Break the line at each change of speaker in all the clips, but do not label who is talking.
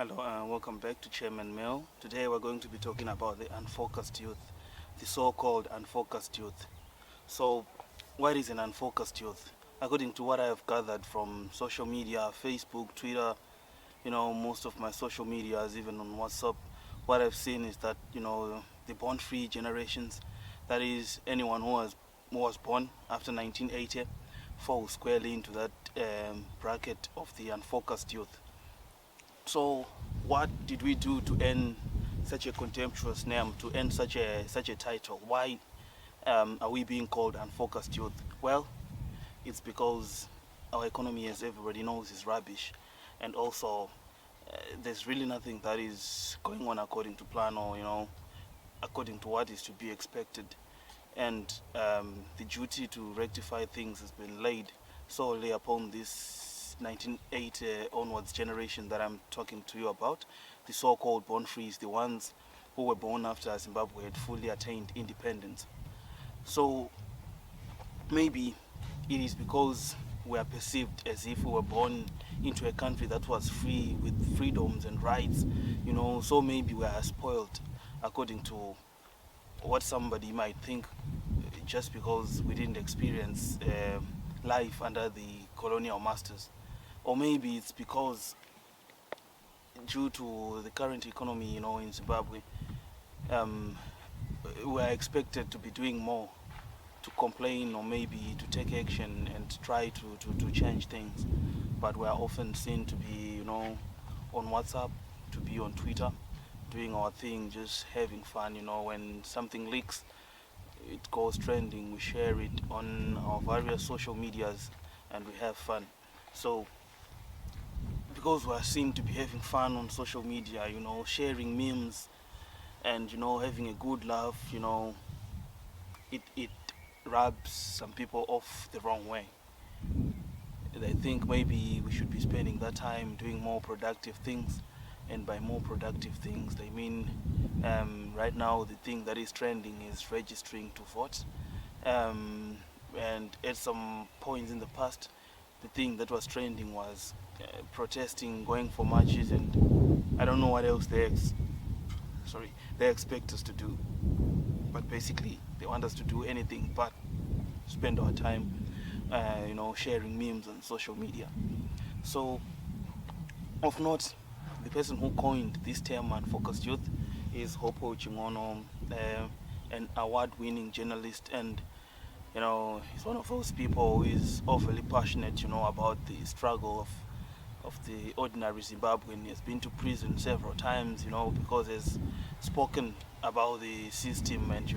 Hello and welcome back to Chairman Mail. Today we're going to be talking about the unfocused youth, the so-called unfocused youth. So, what is an unfocused youth? According to what I have gathered from social media, Facebook, Twitter, most of my social medias, even on WhatsApp, what I've seen is that, the born-free generations, that is anyone who was born after 1980, falls squarely into that bracket of the unfocused youth. So, what did we do to earn such a contemptuous name, to earn such a title? Why are we being called unfocused youth? Well, it's because our economy, as everybody knows, is rubbish, and also there's really nothing that is going on according to plan, or according to what is to be expected. And the duty to rectify things has been laid solely upon this 1980 onwards generation that I'm talking to you about, the so-called born frees, the ones who were born after Zimbabwe had fully attained independence. So maybe it is because we are perceived as if we were born into a country that was free with freedoms and rights, so maybe we are spoiled according to what somebody might think, just because we didn't experience life under the colonial masters. Or maybe it's because due to the current economy, in Zimbabwe, we are expected to be doing more, to complain or maybe to take action and try to change things. But we are often seen to be, on WhatsApp, to be on Twitter, doing our thing, just having fun. When something leaks, it goes trending, we share it on our various social medias and we have fun. So because we are seen to be having fun on social media, sharing memes and having a good laugh, it rubs some people off the wrong way. They think maybe we should be spending that time doing more productive things, and by more productive things they mean right now the thing that is trending is registering to vote, and at some points in the past the thing that was trending was protesting, going for marches, and I don't know what else they expect us to do. But basically they want us to do anything but spend our time sharing memes on social media. So of note, the person who coined this term unfocused youth is Hopewell, an award-winning journalist, and he's one of those people who is overly passionate about the struggle of the ordinary Zimbabwean. He has been to prison several times, because he's spoken about the system, and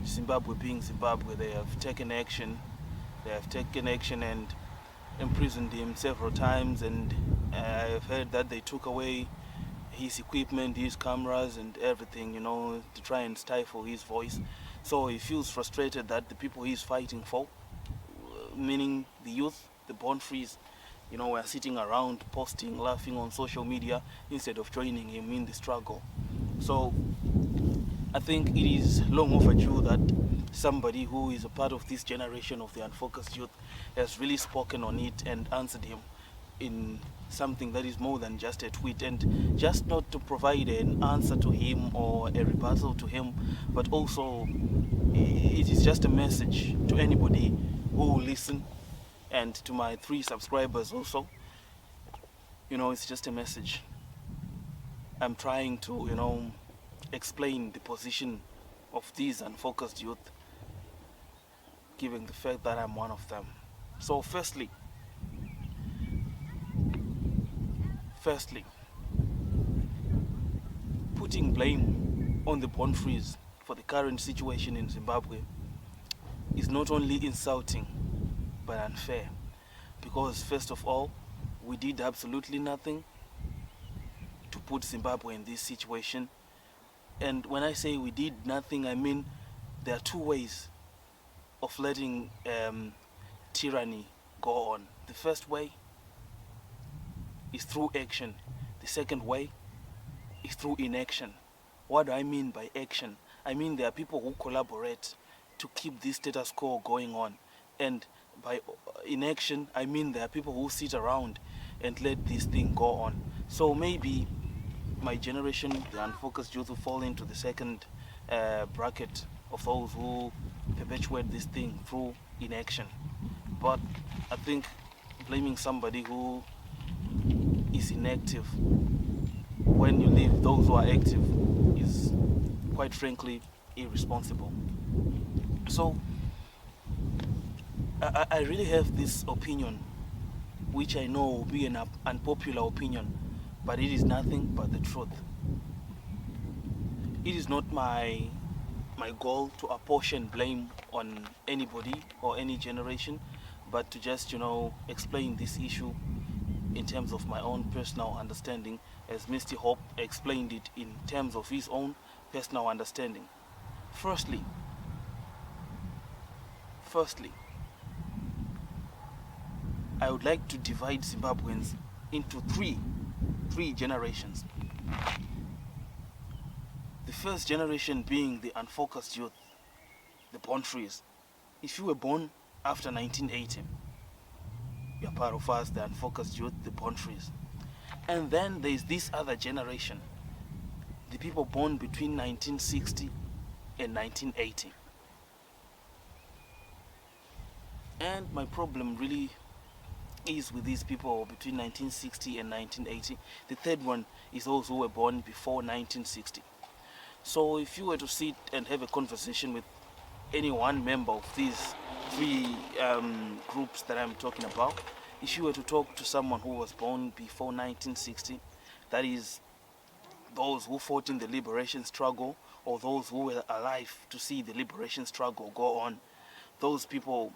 Zimbabwe being Zimbabwe, they have taken action and imprisoned him several times, and I've heard that they took away his equipment, his cameras and everything, to try and stifle his voice. So he feels frustrated that the people he's fighting for, meaning the youth, the born frees, were sitting around posting, laughing on social media instead of joining him in the struggle. So I think it is long overdue that somebody who is a part of this generation of the unfocused youth has really spoken on it and answered him in something that is more than just a tweet, and just not to provide an answer to him or a rebuttal to him, but also it is just a message to anybody who will listen, and to my 3 subscribers also. It's just a message. I'm trying to explain the position of these unfocused youth, given the fact that I'm one of them. So firstly, putting blame on the born frees for the current situation in Zimbabwe is not only insulting but unfair, because first of all, we did absolutely nothing to put Zimbabwe in this situation. And when I say we did nothing, I mean there are 2 ways of letting tyranny go on. The first way is through action. The second way is through inaction. What do I mean by action? I mean there are people who collaborate to keep this status quo going on, and by inaction I mean there are people who sit around and let this thing go on. So maybe my generation, the unfocused youth, will fall into the second bracket of those who perpetuate this thing through inaction. But I think blaming somebody who is inactive when you leave those who are active is, quite frankly, irresponsible. So I really have this opinion, which I know will be an unpopular opinion, but it is nothing but the truth. It is not my goal to apportion blame on anybody or any generation, but to just explain this issue in terms of my own personal understanding, as Mr. Hope explained it in terms of his own personal understanding. Firstly, I would like to divide Zimbabweans into three generations. The first generation being the unfocused youth, the born trees. If you were born after 1980, you're part of us, the unfocused youth, the born trees. And then there's this other generation, the people born between 1960 and 1980. And my problem really is with these people between 1960 and 1980. The third one is those who were born before 1960. So if you were to sit and have a conversation with any one member of these three groups that I'm talking about, if you were to talk to someone who was born before 1960, that is those who fought in the liberation struggle, or those who were alive to see the liberation struggle go on, those people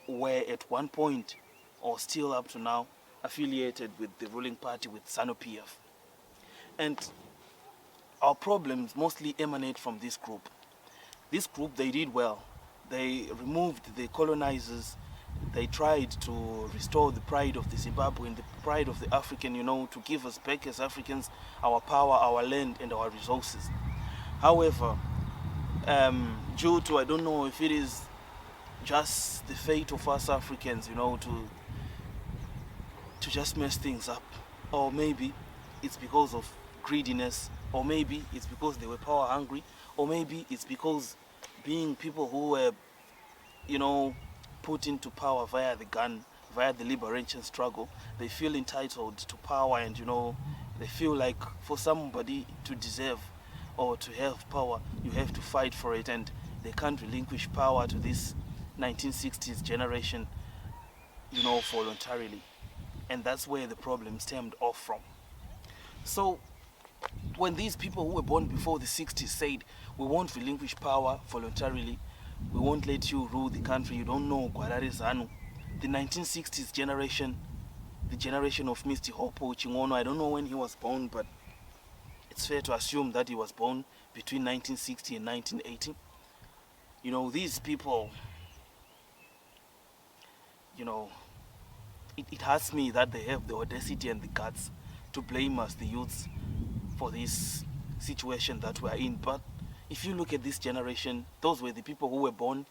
were at one point, or still up to now, affiliated with the ruling party, with ZANU-PF. And our problems mostly emanate from this group. This group, they did well. They removed the colonizers. They tried to restore the pride of the Zimbabwean, the pride of the African, to give us back as Africans our power, our land, and our resources. However, due to, I don't know if it is just the fate of us Africans, to just mess things up, or maybe it's because of greediness, or maybe it's because they were power hungry, or maybe it's because being people who were put into power via the gun, via the liberation struggle, they feel entitled to power, and they feel like for somebody to deserve or to have power, you have to fight for it, and they can't relinquish power to this 1960s generation voluntarily. And that's where the problem stemmed off from. So when these people who were born before the 60s said, we won't relinquish power voluntarily, we won't let you rule the country, you don't know Guarare Zanu, the 1960s generation, the generation of Mr. Hopewell, I don't know when he was born, but it's fair to assume that he was born between 1960 and 1980. These people, it hurts me that they have the audacity and the guts to blame us, the youths, for this situation that we are in. But if you look at this generation, those were the people who were born,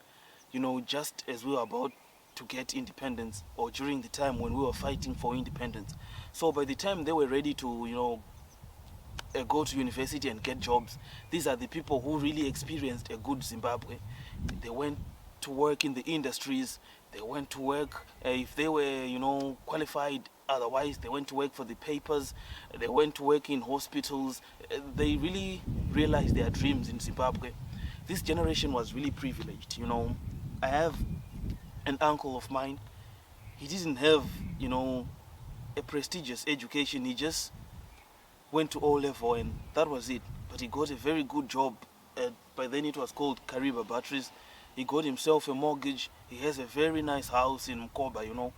just as we were about to get independence, or during the time when we were fighting for independence. So by the time they were ready to, go to university and get jobs, these are the people who really experienced a good Zimbabwe. They went to work in the industries, they went to work, if they were, qualified, otherwise they went to work for the papers, they went to work in hospitals. They really realized their dreams in Zimbabwe. This generation was really privileged. I have an uncle of mine. He didn't have, a prestigious education. He just went to O-level and that was it. But he got a very good job by then it was called Kariba Batteries. He got himself a mortgage. He has a very nice house in Mkoba,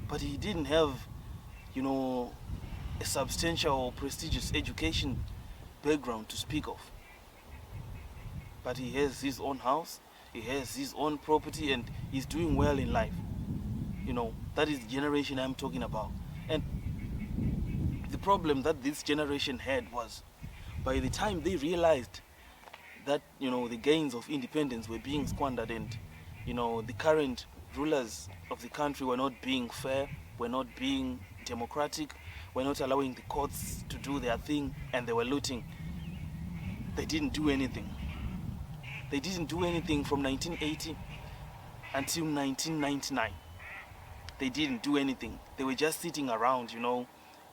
But he didn't have, a substantial or prestigious education background to speak of. But he has his own house, he has his own property, and he's doing well in life. That is the generation I'm talking about. And the problem that this generation had was, by the time they realized that the gains of independence were being squandered, and the current rulers of the country were not being fair, were not being democratic, were not allowing the courts to do their thing, and they were looting. They didn't do anything. They didn't do anything from 1980 until 1999. They didn't do anything. They were just sitting around,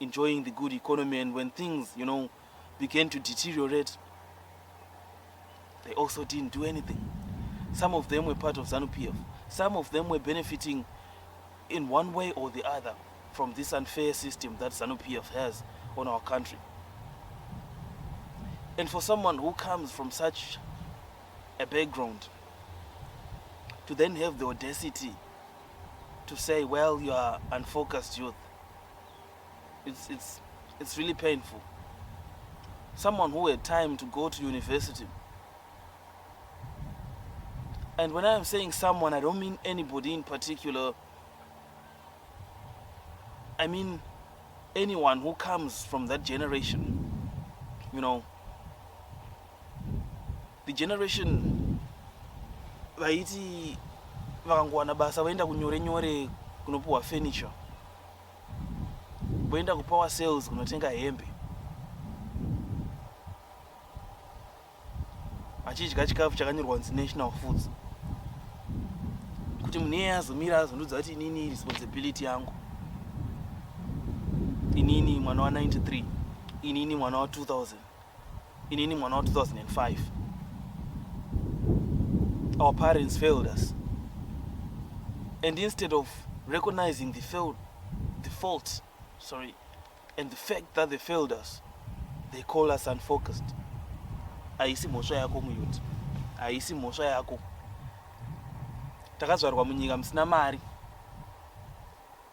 enjoying the good economy. And when things, began to deteriorate, they also didn't do anything. Some of them were part of ZANU-PF. Some of them were benefiting in one way or the other from this unfair system that ZANU-PF has on our country. And for someone who comes from such a background to then have the audacity to say, well, you are unfocused youth, it's really painful. Someone who had time to go to university. And when I'm saying someone, I don't mean anybody in particular. I mean anyone who comes from that generation. The generation vaiti vakangowana basa vaenda kunyore nyore kunopuwa furniture, voenda kupower sales kunotenga hembe, achidya chikafu chakanyorwa kunzi national foods, kuti munhu iyeye azomira azondudza kuti inini responsibility yangu, inini mwana wa 93, inini mwana wa 2000, inini mwana wa 2005. Our parents failed us, and instead of recognizing the fault, and the fact that they failed us, they call us unfocused. Aisi mhosva yako muyuti, aisi mhosva yako. Takazvarwa munyika musina mari.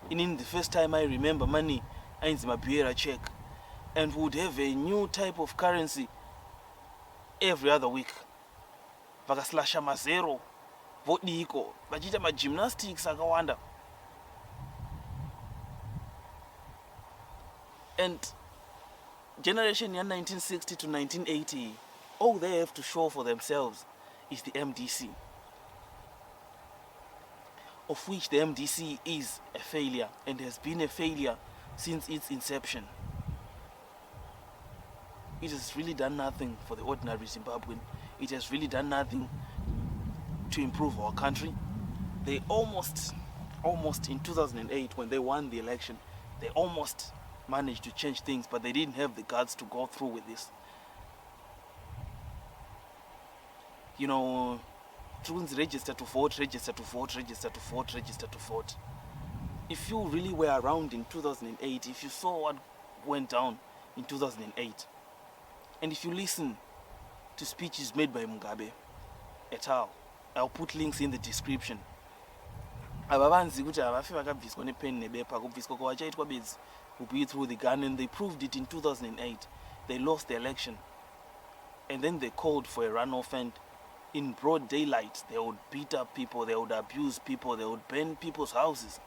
In the first time I remember money ainzi mabuera check, and would have a new type of currency every other week. Vakaslasha mazero, vodiko, vachiita magymnastics akawanda. And generation ya 1960 to 1980, all they have to show for themselves is the MDC, of which the MDC is a failure and has been a failure since its inception. It has really done nothing for the ordinary Zimbabwean. It has really done nothing to improve our country. They almost in 2008, when they won the election, they almost managed to change things, but they didn't have the guts to go through with this. Register to vote, register to vote, register to vote, register to vote. If you really were around in 2008, if you saw what went down in 2008, and if you listen to speeches made by Mugabe et al., I'll put links in the description. Abavanzi kuti avafi vakabviswa nepen nebepa, kubviswa kwachaitwa bedzi, be through the gun, and they proved it in 2008. They lost the election, and then they called for a runoff, and in broad daylight they would beat up people, they would abuse people, they would burn people's houses.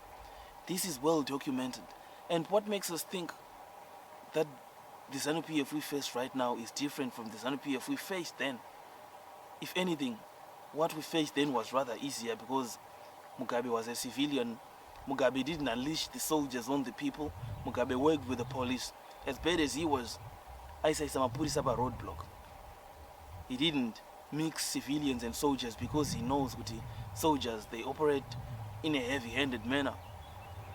This is well documented. And what makes us think that the ZANU-PF we face right now is different from the ZANU-PF we faced then? If anything, what we faced then was rather easier, because Mugabe was a civilian. Mugabe didn't unleash the soldiers on the people. Mugabe worked with the police. As bad as he was, I say Samapurisa a roadblock. He didn't mix civilians and soldiers because he knows that soldiers, they operate in a heavy-handed manner.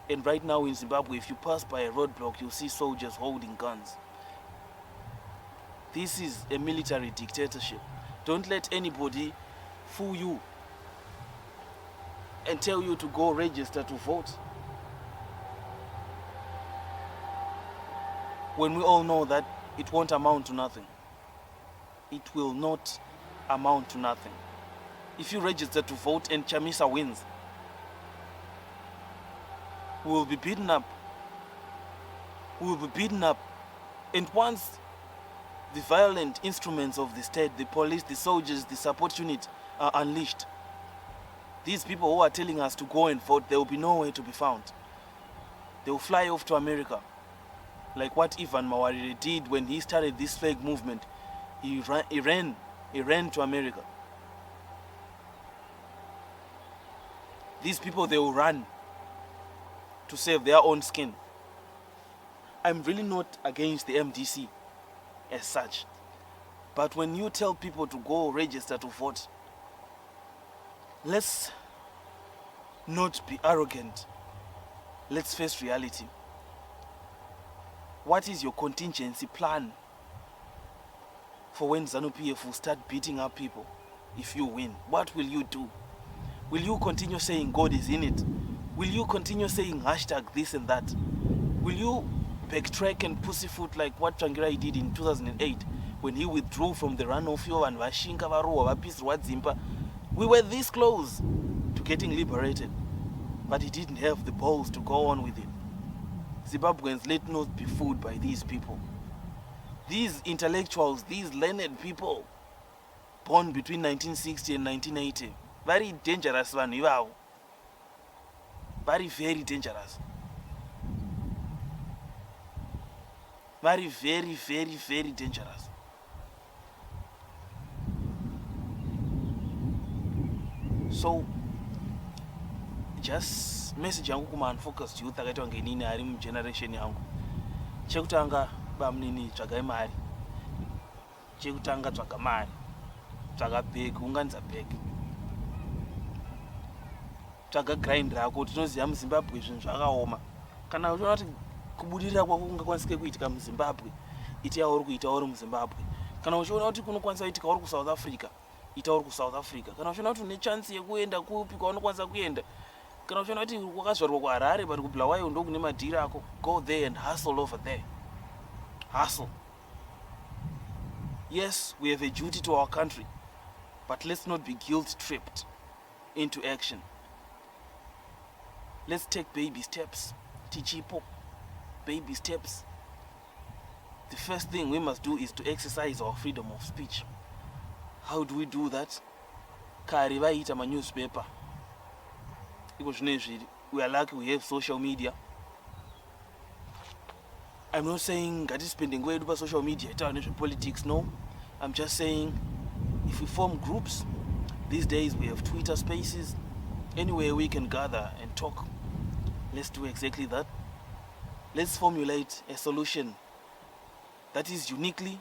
And right now in Zimbabwe, if you pass by a roadblock, you'll see soldiers holding guns. This is a military dictatorship. Don't let anybody fool you and tell you to go register to vote, when we all know that it won't amount to nothing. It will not amount to nothing. If you register to vote and Chamisa wins, we will be beaten up. We will be beaten up. And once the violent instruments of the state, the police, the soldiers, the support unit are unleashed, these people who are telling us to go and vote, there will be nowhere to be found. They will fly off to America, like what Ivan Mawarire did when he started this flag movement. He ran to America. These people, they will run to save their own skin. I'm really not against the MDC as such. But when you tell people to go register to vote, let's not be arrogant. Let's face reality. What is your contingency plan for when ZANU-PF will start beating up people if you win? What will you do? Will you continue saying God is in it? Will you continue saying hashtag this and that? Will you backtrack and pussyfoot like what Changirai did in 2008 when he withdrew from the runoff and Vashinka Varuwa Vapisirwa Dzimba? We were this close to getting liberated, but he didn't have the balls to go on with it. Zimbabweans, let not be fooled by these people. These intellectuals, these learned people, born between 1960 and 1980, very dangerous vanhu ivavo. Very, very dangerous. Very, very, very, very dangerous. So, just message yangu kuma unfocused youth akaitwa ngenini ari mugeneration yangu. Chekutanga bamnini tsvagai mari. Chekutanga tsvaga mari. Tsvaga bag, unganza bag. Tsvaga grind rako, tinoziva muZimbabwe zvinhu zvakaoma. Kana uchiona kuti kubudirira kwako kungakwanisike kuitika muZimbabwe, ita uri kuita uri muZimbabwe. Kana uchiona kuti kunokwanisa kuitika uri kuSouth Africa, ita uri kuSouth Africa. Kana uchiona kuti une chance yekuenda kupi kwaunokwanisa kuenda, kana uchiona kuti wakazvarwa kuHarare but kuBulawayo ndo kune madhiri ako, go there and hustle over there. Hustle. Yes, we have a duty to our country, but let's not be guilt-tripped into action. Let's take baby steps. Tichipo. Baby steps. The first thing we must do is to exercise our freedom of speech. How do we do that? Kari vaita ma newspaper. We are lucky we have social media. I'm not saying that is spending way over social media, politics, no. I'm just saying if we form groups, these days we have Twitter spaces, anywhere we can gather and talk. Let's do exactly that. Let's formulate a solution that is uniquely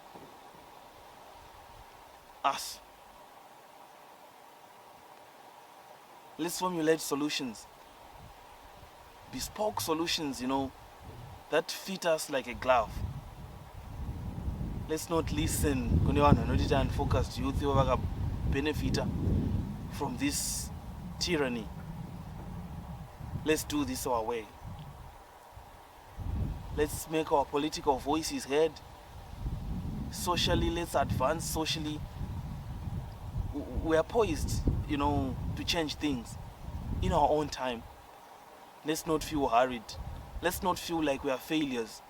us. Let's formulate solutions, bespoke solutions, that fit us like a glove. Let's not listen to unfocused youth who are benefit from this tyranny. Let's do this our way. Let's make our political voices heard. Socially, let's advance socially. We are poised, to change things in our own time. Let's not feel hurried. Let's not feel like we are failures.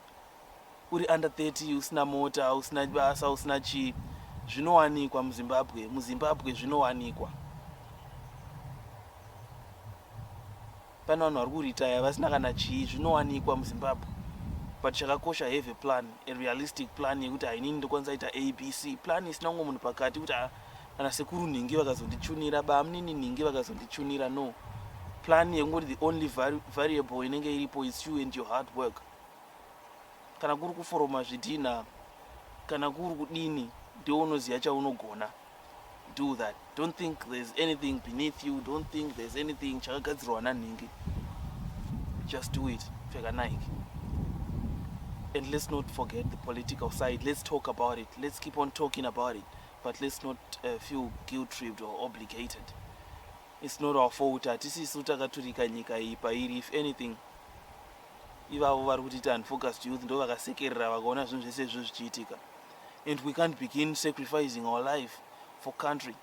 Uri under 30, usina mota, usina basa, usina chi. Zvinowanikwa muZimbabwe. MuZimbabwe zvinowanikwa. Pana vanhu vari kuritaya vasina kana chii, zvinowanikwa muZimbabwe. But chakakosha have a plan, a realistic plan yekuti hainini ndokwanisa ita ABC. Plan isina umwe munhu pakati kuti kana sekuru nhingi vakazondichunira, bamnini nhingi vakazondichunira, no. Plan yekungoti the only variable inenge iripo is you and your hard work. Kana kuri kuforoma zvidhina, kana kuri kudini, ndiwo unoziva chaunogona. Do that. Don't think there's anything beneath you. Don't think there's anything chakagadzirwa nanhingi. Just do it. Pfeka Nike. And let's not forget the political side. Let's talk about it. Let's keep on talking about it. But let's not feel guilt-tripped or obligated. It's not our fault. If anything, ivavo vari kutiita unfocused youth ndo vakasekerera vakaona zvinhu zvese izvo zvichiitika. And we can't begin sacrificing our life for country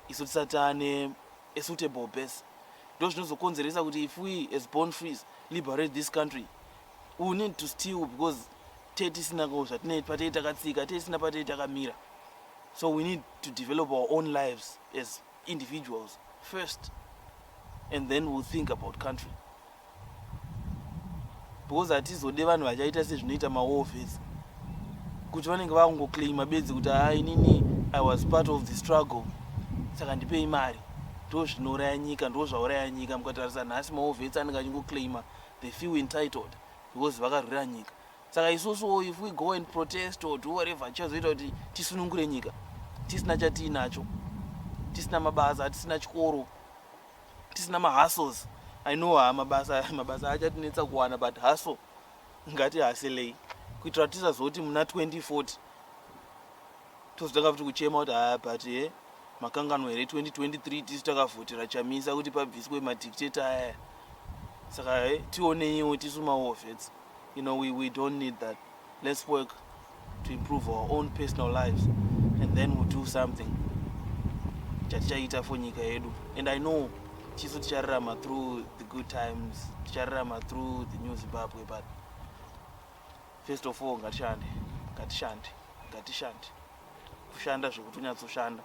isu tisati ane a suitable base. Ndo zvinozokonzeresa kuti if we as born frees liberate this country, we need to steal because tetisina ko zvatinei patei takatsika, tetisina patei takamira. So we need to develop our own lives as individuals first, and then we'll think about country. Because hatizode vanhu vachaita sezvinoita mawofesi kuti vanenge vakungoclaima bedzi kuti inini I was part of the struggle saka ndipei mari. Ndo zvinouraya nyika, ndo zvauraya nyika. Mukatarisa nhasi mawofesi anenge achingoclaima, they feel entitled because vakarwira nyika. Saka isusu if we go and protest or do whatever chazoita kuti tisunungure nyika tisina chatinacho, tisina mabasa, tisina chikoro, tisina mahustles. I know mabasa achatinetsa kuwana, but hustle ngati haselei kuitira kuti tisazoti muna 2040 tozotanga kuti kuchema kuti but makangano here 2023 tisu takavhotera chamisa kuti pabviswe madictator aya. Saka tioneiwo tisu maorphans. You know, we don't need that. Let's work to improve our own personal lives, and then we'll do something chatichaita for nyika yedu. And I know tisu tichararama through the good times, tichararama through the new Zimbabwe, but first of all ngatishande kushanda zvekuti unyatsoshanda.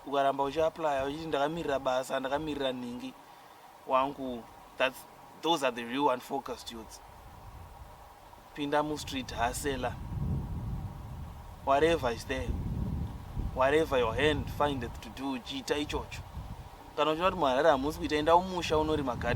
Ukaramba uchiapply uchiti ndakamirira basa, ndakamirira nhingi wangu, those are the real unfocused youths. Pinda mu street, hustler, whatever is there, whatever your hand find it to do, chita ichocho. Kana uchiti muharare hamusi kuita, enda umusha unorima garden.